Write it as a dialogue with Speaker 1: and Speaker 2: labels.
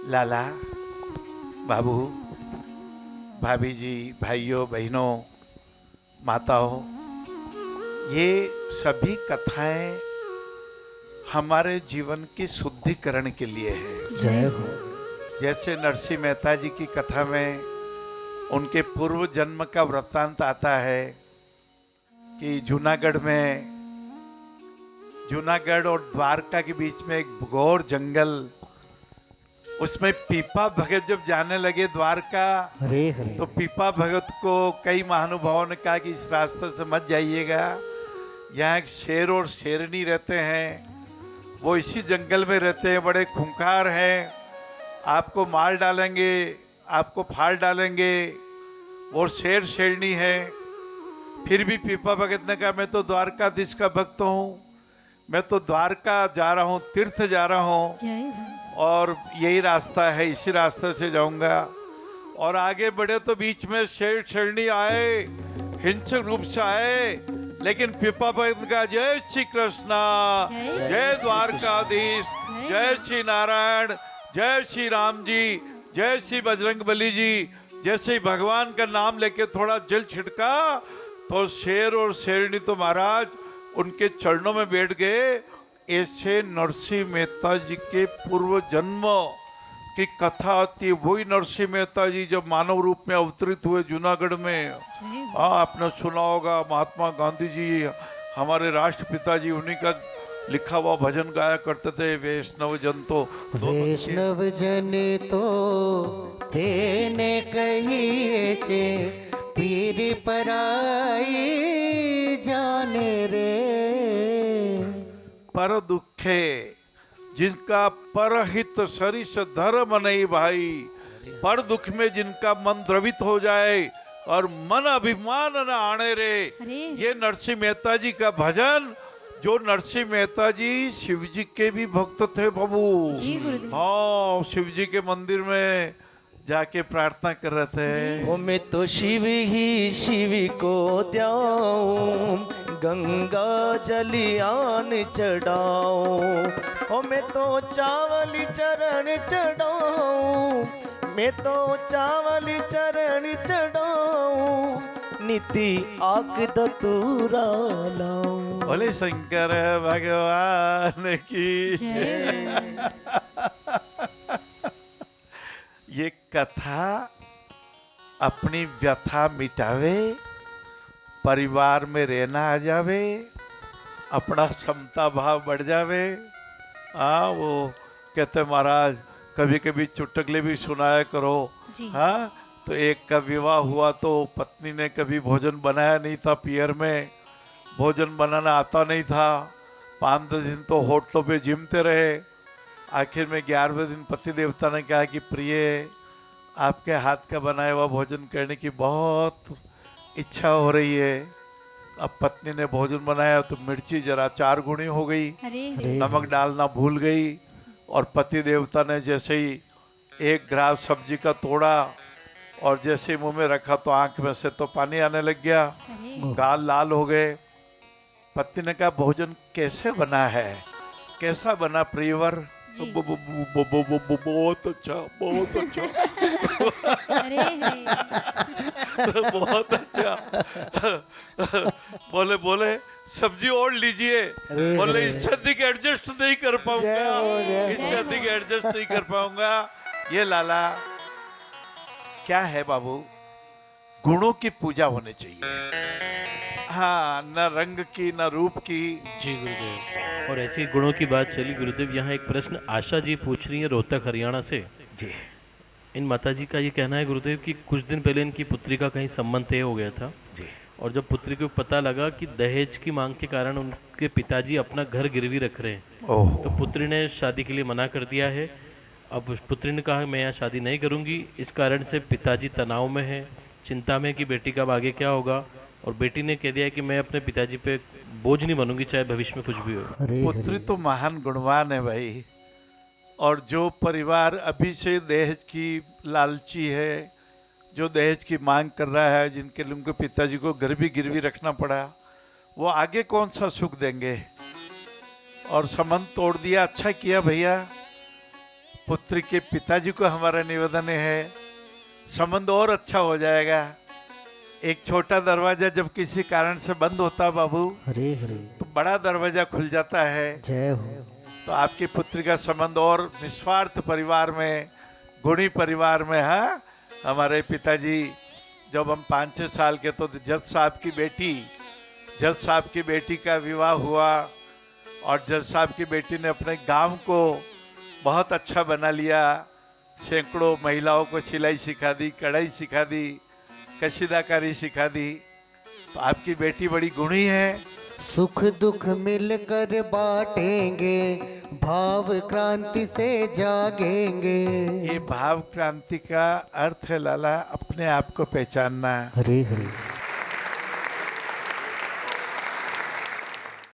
Speaker 1: लाला, बाबू, भाभी जी, भाइयों बहनों, माताओं, ये सभी कथाएं हमारे जीवन की शुद्धिकरण के लिए है।
Speaker 2: जय हो।
Speaker 1: जैसे नरसिंह मेहता जी की कथा में उनके पूर्व जन्म का वृत्तांत आता है कि जूनागढ़ और द्वारका के बीच में एक घोर जंगल, उसमें पीपा भगत जब जाने लगे द्वारका,
Speaker 2: हरे हरे।
Speaker 1: तो पीपा भगत को कई महानुभावों ने कहा कि इस रास्ते से मत जाइएगा, यहाँ एक शेर और शेरनी रहते हैं, वो इसी जंगल में रहते हैं, बड़े खूंखार हैं, आपको मार डालेंगे, आपको फाड़ डालेंगे, वो शेर शेरनी है। फिर भी पीपा भगत ने कहा मैं तो द्वारकाधीश का भक्त हूँ, मैं तो द्वारका जा रहा हूँ, तीर्थ जा रहा हूँ और यही रास्ता है, इसी रास्ते से जाऊंगा। और आगे बढ़े तो बीच में शेर शेरनी आए, हिंसक रूप से आए, लेकिन पीपा भगत का जय श्री कृष्णा, जय द्वारकाधीश, जय श्री नारायण, जय श्री राम जी, जय श्री बजरंग बली जी, जैसे ही भगवान का नाम लेके थोड़ा जल छिड़का तो शेर और शेरनी तो महाराज उनके चरणों में बैठ गए। ऐसे नरसिंह मेहता जी के पूर्व जन्म की कथा आती है। वही नरसिंह मेहता जी जब मानव रूप में अवतरित हुए जूनागढ़ में, आपने सुना होगा महात्मा गांधी जी हमारे राष्ट्रपिता जी, उन्हीं का लिखा हुआ भजन गाया करते थे, वैष्णव जन तो
Speaker 2: वैष्णव जन तो तेने कहिए चे, पीर पराई जाने रे।
Speaker 1: पर दुखे जिनका परहित सरिस धर्म नहीं भाई, पर दुख में जिनका मन द्रवित हो जाए और मन अभिमान न आने रे। ये नरसिंह मेहता जी का भजन, जो नरसिंह मेहता जी शिव जी के भी भक्त थे बाबू। हाँ, शिव जी के मंदिर में जाके प्रार्थना कर रहे थे,
Speaker 3: ओ मैं तो शिव ही शिव को द्याऊं, गंगा जलियान चढ़ाऊं। ओ मैं तो चावल चरण चढ़ाऊं, मैं तो चावल चरण चढ़ाऊं, नीति आग दतूरा लाऊं।
Speaker 1: बोले शंकर भगवान की जय। ये कथा अपनी व्यथा मिटावे, परिवार में रहना आ जावे, अपना समता भाव बढ़ जावे। वो कहते महाराज कभी कभी चुटकुले भी सुनाया करो। हाँ, तो एक का विवाह हुआ तो पत्नी ने कभी भोजन बनाया नहीं था, पियर में भोजन बनाना आता नहीं था, 5-10 दिन तो होटलों पे जिमते रहे। आखिर में 11वें दिन पति देवता ने कहा कि प्रिय, आपके हाथ का बनाया हुआ भोजन करने की बहुत इच्छा हो रही है। अब पत्नी ने भोजन बनाया तो मिर्ची जरा 4 गुनी हो गई, नमक डालना भूल गई, और पति देवता ने जैसे ही एक ग्रास सब्जी का तोड़ा और जैसे ही मुंह में रखा तो आंख में से तो पानी आने लग गया, गाल लाल हो गए। पति ने कहा भोजन कैसे बना है, कैसा बना प्रियवर? बहुत अच्छा, बहुत अच्छा। बहुत अच्छा। बोले सब्जी और लीजिए। बोले इससे अधिक एडजस्ट नहीं कर पाऊंगा, इससे अधिक एडजस्ट नहीं कर पाऊंगा। ये लाला क्या है बाबू, गुणों की पूजा होनी चाहिए। हाँ, न रंग की न रूप की।
Speaker 4: जी गुरुदेव, और ऐसी गुणों की बात चली गुरुदेव, यहाँ एक प्रश्न आशा जी पूछ रही है रोहतक हरियाणा से।
Speaker 1: जी,
Speaker 4: इन माता जी का ये कहना है गुरुदेव कि कुछ दिन पहले इनकी पुत्री का कहीं संबंध तय हो गया था
Speaker 1: जी,
Speaker 4: और जब पुत्री को पता लगा कि दहेज की मांग के कारण उनके पिताजी अपना घर गिरवी रख रहे हैं, तो पुत्री ने शादी के लिए मना कर दिया है। अब पुत्री ने कहा मैं यहाँ शादी नहीं करूँगी, इस कारण से पिताजी तनाव में है, चिंता में कि बेटी का अब आगे क्या होगा, और बेटी ने कह दिया कि मैं अपने पिताजी पे बोझ नहीं बनूंगी चाहे भविष्य में कुछ भी हो।
Speaker 1: पुत्री तो महान गुणवान है भाई, और जो परिवार अभी से दहेज की लालची है, जो दहेज की मांग कर रहा है, जिनके लिए उनके पिताजी को घर भी गिरवी रखना पड़ा, वो आगे कौन सा सुख देंगे। और संबंध तोड़ दिया, अच्छा किया भैया। पुत्री के पिताजी को हमारा निवेदन है, संबंध और अच्छा हो जाएगा। एक छोटा दरवाजा जब किसी कारण से बंद होता बाबू,
Speaker 2: हरे हरे,
Speaker 1: तो बड़ा दरवाजा खुल जाता है।
Speaker 2: जय हो।
Speaker 1: तो आपकी पुत्री का संबंध और निस्वार्थ परिवार में, गुणी परिवार में है। हमारे पिताजी जब हम 5-6 साल के तो जज साहब की बेटी का विवाह हुआ और जज साहब की बेटी ने अपने गांव को बहुत अच्छा बना लिया। सैकड़ों महिलाओं को सिलाई सिखा दी, कढ़ाई सिखा दी, कशीदाकारी सिखा दी। तो आपकी बेटी बड़ी गुणी है।
Speaker 2: सुख दुख मिलकर बांटेंगे, भाव क्रांति से जागेंगे।
Speaker 1: ये भाव क्रांति का अर्थ है लाला, अपने आप को पहचानना।
Speaker 2: हरे हरे।